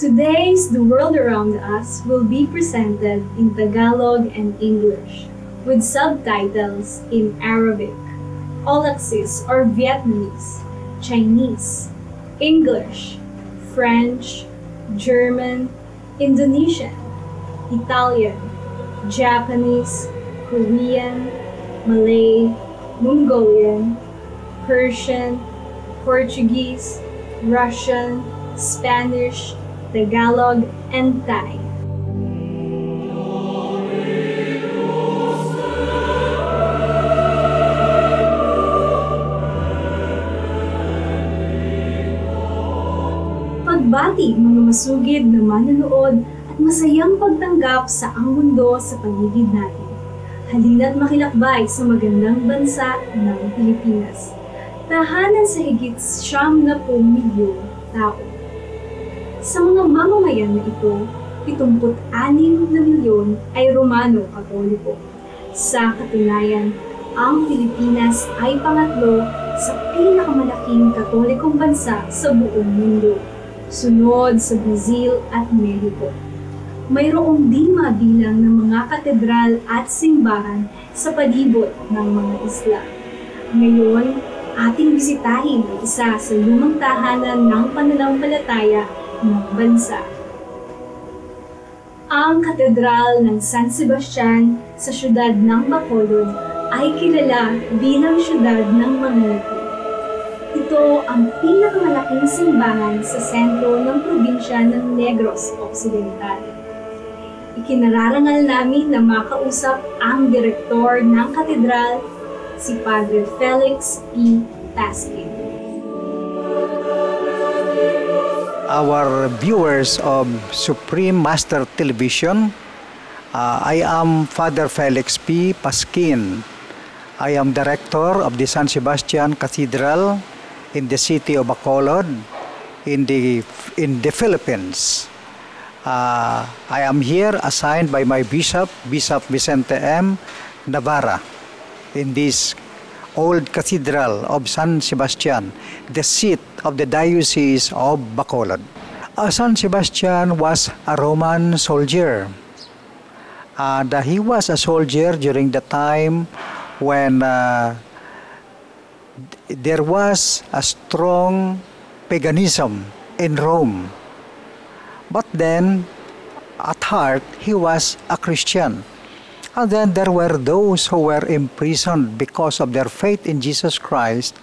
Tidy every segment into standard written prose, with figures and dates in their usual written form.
Today's The World Around Us will be presented in Tagalog and English, with subtitles in Arabic, Olaxis or Vietnamese, Chinese, English, French, German, Indonesian, Italian, Japanese, Korean, Malay, Mongolian, Persian, Portuguese, Russian, Spanish, Tagalog, and Thai. Pagbati mga masugid na manonood at masayang pagtanggap sa ang mundo sa paligid natin. Halina't makilakbay sa magandang bansa ng Pilipinas. Tahanan sa higit 70 milyong tao. Sa mga mamamayan na ito, 76 na milyon ay Romano Katoliko. Sa katunayan, ang Pilipinas ay pangatlo sa pinakamalaking Katolikong bansa sa buong mundo, sunod sa Brazil at Mexico. Mayroong di mabilang ng mga katedral at simbahan sa palibot ng mga isla. Ngayon, ating bisitahin ang isa sa lumang tahanan ng pananampalataya ng bansa. Ang Katedral ng San Sebastian sa siyudad ng Bacolod ay kilala bilang siyudad ng mga ngiti. Ito ang pinakamalaking simbahan sa sentro ng probinsya ng Negros Occidental. Ikinararangal namin na makausap ang direktor ng katedral, si Padre Felix P. Pasquin. Our viewers of Supreme Master Television, I am Father Felix P. Pasquin. I am director of the San Sebastian Cathedral in the city of Bacolod in the Philippines. I am here assigned by my bishop, Bishop Vicente M. Navarra, in this old cathedral of San Sebastian, the seat of the Diocese of Bacolod. San Sebastian was a Roman soldier. And he was a soldier during the time when there was a strong paganism in Rome. But then, at heart, he was a Christian. And then there were those who were imprisoned because of their faith in Jesus Christ.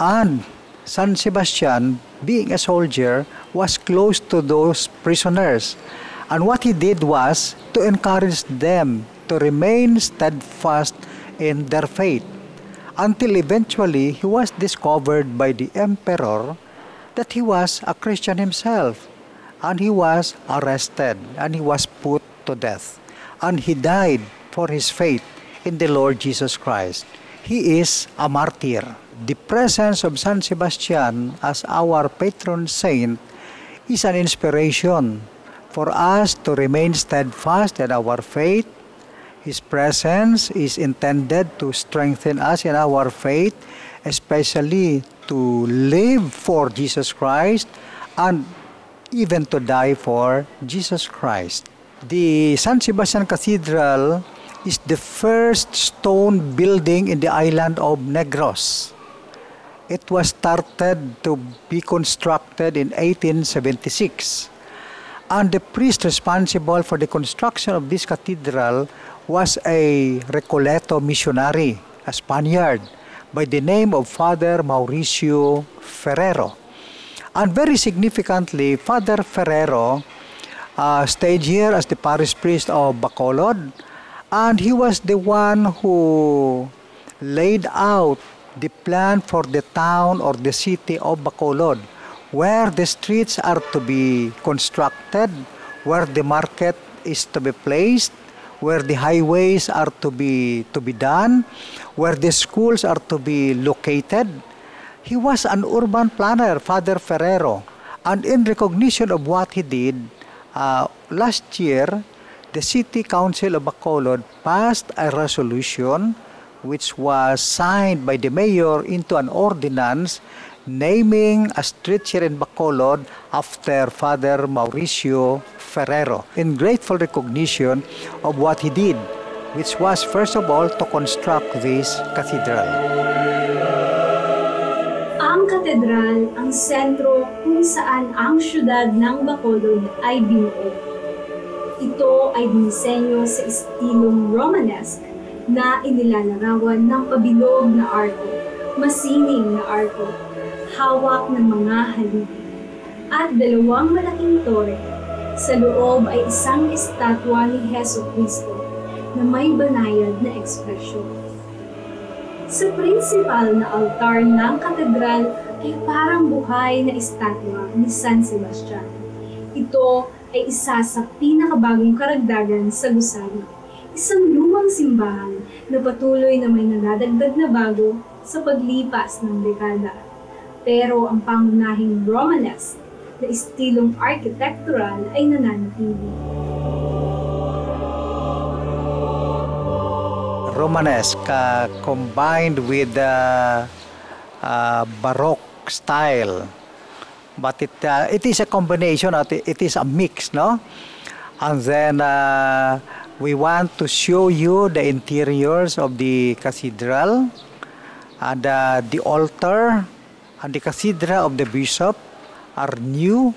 And San Sebastian, being a soldier, was close to those prisoners. And what he did was to encourage them to remain steadfast in their faith. Until eventually he was discovered by the emperor that he was a Christian himself. And he was arrested and he was put to death. And he died for his faith in the Lord Jesus Christ. He is a martyr. The presence of San Sebastian as our patron saint is an inspiration for us to remain steadfast in our faith. His presence is intended to strengthen us in our faith, especially to live for Jesus Christ and even to die for Jesus Christ. The San Sebastian Cathedral is the first stone building in the island of Negros. It was started to be constructed in 1876. And the priest responsible for the construction of this cathedral was a Recoleto missionary, a Spaniard, by the name of Father Mauricio Ferrero. And very significantly, Father Ferrero stayed here as the parish priest of Bacolod, and he was the one who laid out the plan for the town or the city of Bacolod, where the streets are to be constructed, where the market is to be placed, where the highways are to be done, where the schools are to be located. He was an urban planner, Father Ferrero, and in recognition of what he did, last year, the City Council of Bacolod passed a resolution which was signed by the mayor into an ordinance naming a street here in Bacolod after Father Mauricio Ferrero in grateful recognition of what he did, which was first of all to construct this cathedral. Ang katedral ang sentro kung saan ang syudad ng Bacolod ay binuo. Ito ay dinisenyo sa estilong Romanesque na inilalarawan ng pabilog na arko, masining na arko, hawak ng mga haligi, at dalawang malaking tore. Sa loob ay isang estatwa ni Heso Cristo na may banayad na ekspresyon. Sa principal na altar ng katedral ay parang buhay na estatwa ni San Sebastian. Ito ay isa sa pinakabagong karagdagan sa gusali, isang lumang simbahan na patuloy na may nadadagdag na bago sa paglipas ng dekada. Pero ang pangunahing Romanesque na estilong architectural ay nananatili. Romanesque combined with the Baroque style, but it is a combination. It is a mix, no? And then we want to show you the interiors of the cathedral, and the altar and the cathedral of the bishop are new.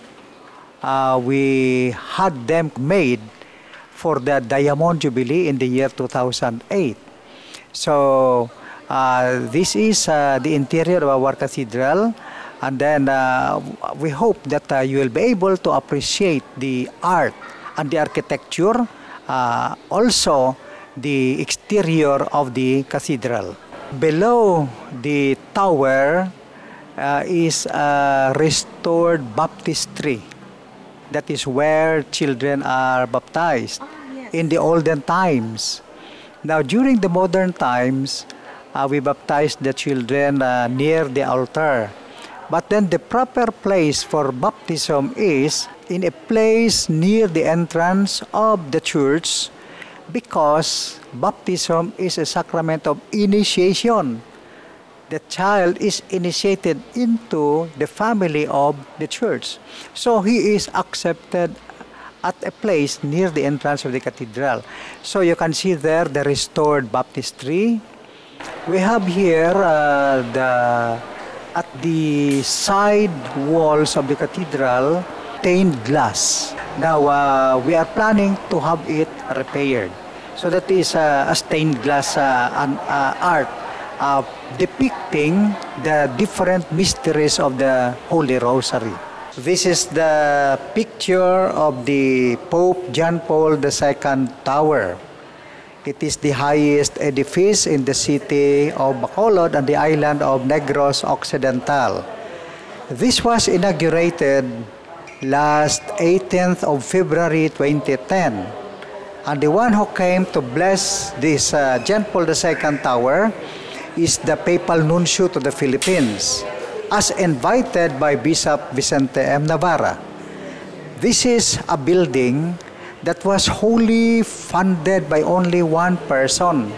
We had them made for the Diamond Jubilee in the year 2008. So this is the interior of our cathedral, and then we hope that you will be able to appreciate the art and the architecture, also the exterior of the cathedral. Below the tower is a restored baptistry. That is where children are baptized in the olden times. Now, during the modern times, we baptized the children near the altar. But then the proper place for baptism is in a place near the entrance of the church, because baptism is a sacrament of initiation. The child is initiated into the family of the church. So he is accepted at a place near the entrance of the cathedral. So you can see there the restored baptistry. We have here at the side walls of the cathedral stained glass. Now we are planning to have it repaired. So that is a stained glass art depicting the different mysteries of the Holy Rosary. This is the picture of the Pope John Paul II Tower. It is the highest edifice in the city of Bacolod and the island of Negros Occidental. This was inaugurated last 18th of February 2010. And the one who came to bless this John Paul II Tower is the Papal Nuncio to the Philippines, as invited by Bishop Vicente M. Navarra. This is a building that was wholly funded by only one person,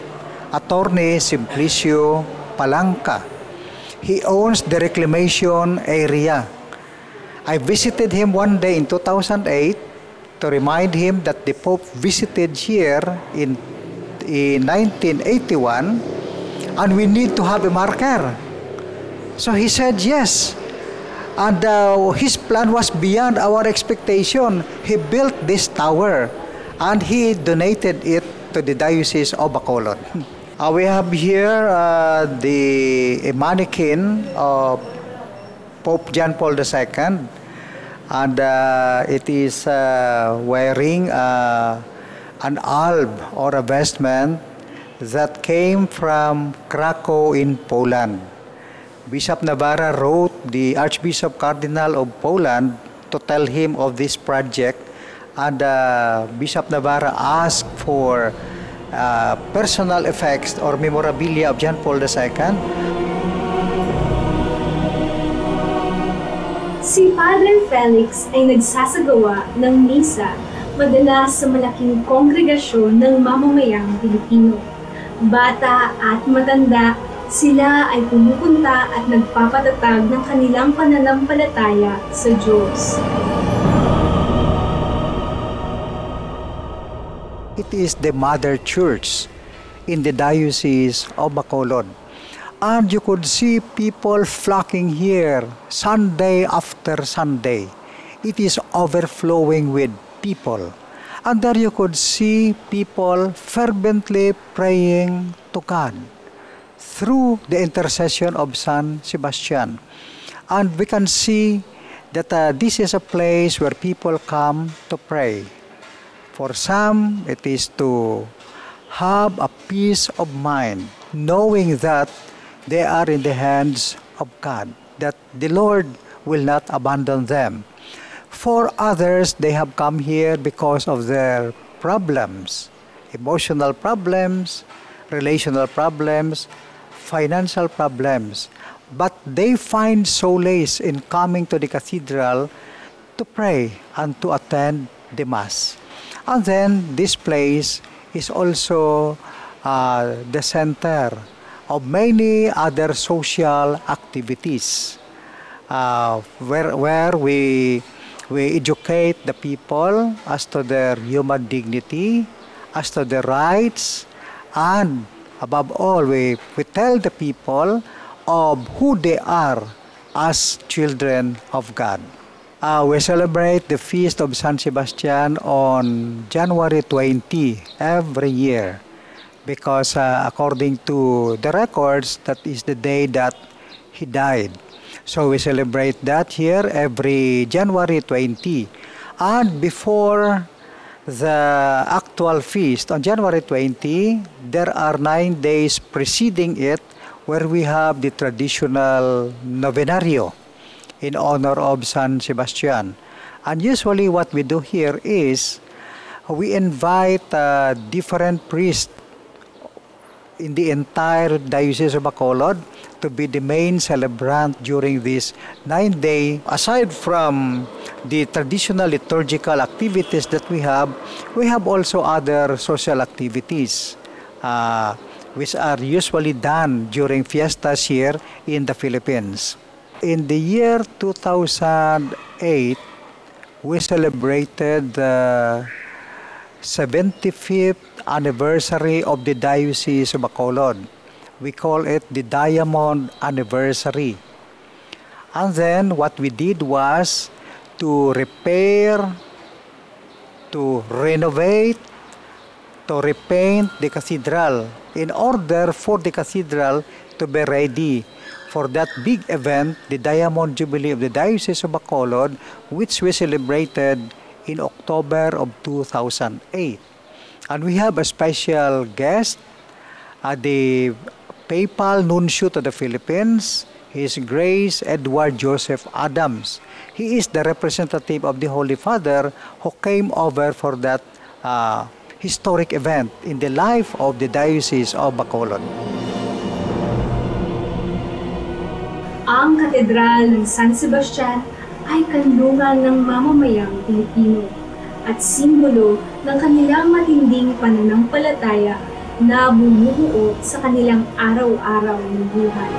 Attorney Simplicio Palanca. He owns the reclamation area. I visited him one day in 2008 to remind him that the Pope visited here in 1981, and we need to have a marker. So he said yes. And his plan was beyond our expectation. He built this tower and he donated it to the Diocese of Bacolod. We have here a mannequin of Pope John Paul II, and it is wearing an alb or a vestment that came from Krakow in Poland. Bishop Navarra wrote the Archbishop Cardinal of Poland to tell him of this project, and Bishop Navarra asked for personal effects or memorabilia of John Paul II. Si Padre Felix ay nagsasagawa ng misa madalas sa malaking kongregasyon ng mamamayang Pilipino. Bata at matanda, Sila ay pumupunta at nagpapatatag ng kanilang pananampalataya sa Diyos. It is the mother church in the Diocese of Bacolod. And you could see people flocking here Sunday after Sunday. It is overflowing with people. And there you could see people fervently praying to God through the intercession of San Sebastian. And we can see that this is a place where people come to pray. For some, it is to have a peace of mind, knowing that they are in the hands of God, that the Lord will not abandon them. For others, they have come here because of their problems, emotional problems, relational problems, financial problems. But they find solace in coming to the cathedral to pray and to attend the Mass. And then this place is also the center of many other social activities where we educate the people as to their human dignity, as to their rights, and above all, we tell the people of who they are as children of God. We celebrate the feast of San Sebastian on January 20 every year because according to the records, that is the day that he died. So we celebrate that here every January 20. And before the actual feast on January 20, there are 9 days preceding it where we have the traditional novenario in honor of San Sebastian. And usually what we do here is we invite different priests in the entire Diocese of Bacolod to be the main celebrant during this 9-day. Aside from the traditional liturgical activities that we have also other social activities which are usually done during fiestas here in the Philippines. In the year 2008, we celebrated the 75th anniversary of the Diocese of Bacolod. We call it the Diamond Anniversary. And then what we did was to repair, to renovate, to repaint the cathedral in order for the cathedral to be ready for that big event, the Diamond Jubilee of the Diocese of Bacolod, which we celebrated in October of 2008. And we have a special guest, the Papal Nuncio to the Philippines, His Grace Edward Joseph Adams. He is the representative of the Holy Father who came over for that historic event in the life of the Diocese of Bacolod. Ang Katedral ng San Sebastian ay kanlungan ng mamamayang Pilipino at simbolo ng kanilang matinding pananampalataya na bumubuo sa kanilang araw-araw na buhay.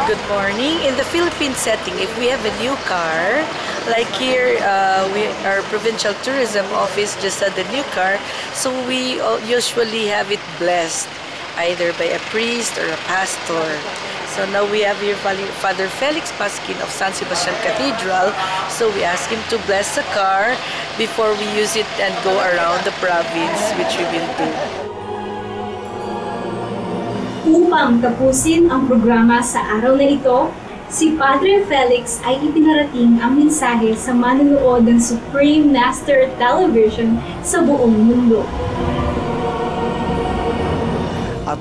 Good morning. In the Philippine setting, if we have a new car, like here, our provincial tourism office just had a new car, so we usually have it blessed either by a priest or a pastor. So now we have here Father Felix Pasquin of San Sebastian Cathedral. So we ask him to bless the car before we use it and go around the province, which we will do. Upang tapusin ang programa sa araw na ito, si Padre Felix ay ipinarating ang mensahe sa manonood ng Supreme Master Television sa buong mundo.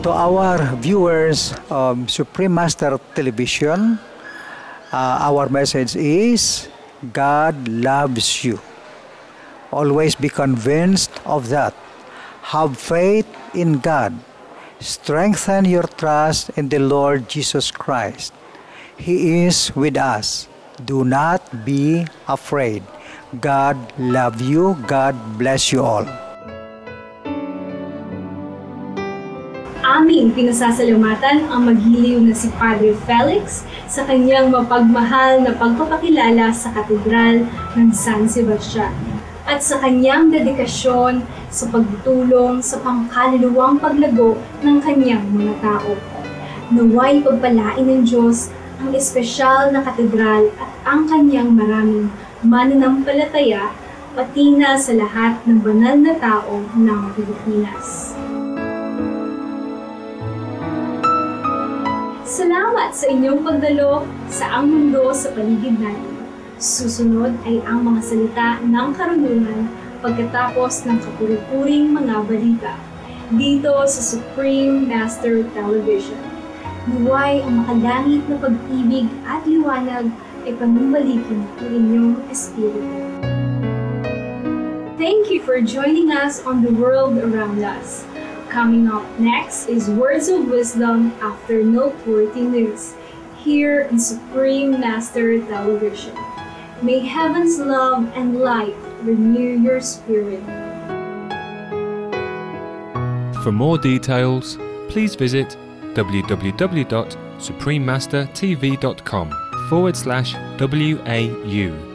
To our viewers of Supreme Master Television, our message is, God loves you. Always be convinced of that. Have faith in God. Strengthen your trust in the Lord Jesus Christ. He is with us. Do not be afraid. God love you. God bless you all. Aming pinasasalamatan ang magiliw na si Padre Felix sa kanyang mapagmahal na pagpapakilala sa Katedral ng San Sebastian at sa kanyang dedikasyon sa pagtulong sa pangkaluluwang paglago ng kanyang mga tao. Naway pagpalain ng Diyos ang espesyal na katedral at ang kanyang maraming mananampalataya pati na sa lahat ng banal na tao ng Pilipinas. Salamat sa inyong pagdalo sa Ang Mundo sa Paligid Natin. Susunod ay ang mga salita ng karunungan pagkatapos ng kapuri-puring mga balita dito sa Supreme Master Television. Naway ang makalangit na pag-ibig at liwanag ay panumbalikin ng inyong espiritu. Thank you for joining us on the world around us. Coming up next is Words of Wisdom after noteworthy news, here on Supreme Master Television. May heaven's love and light renew your spirit. For more details, please visit www.suprememastertv.com/WAU.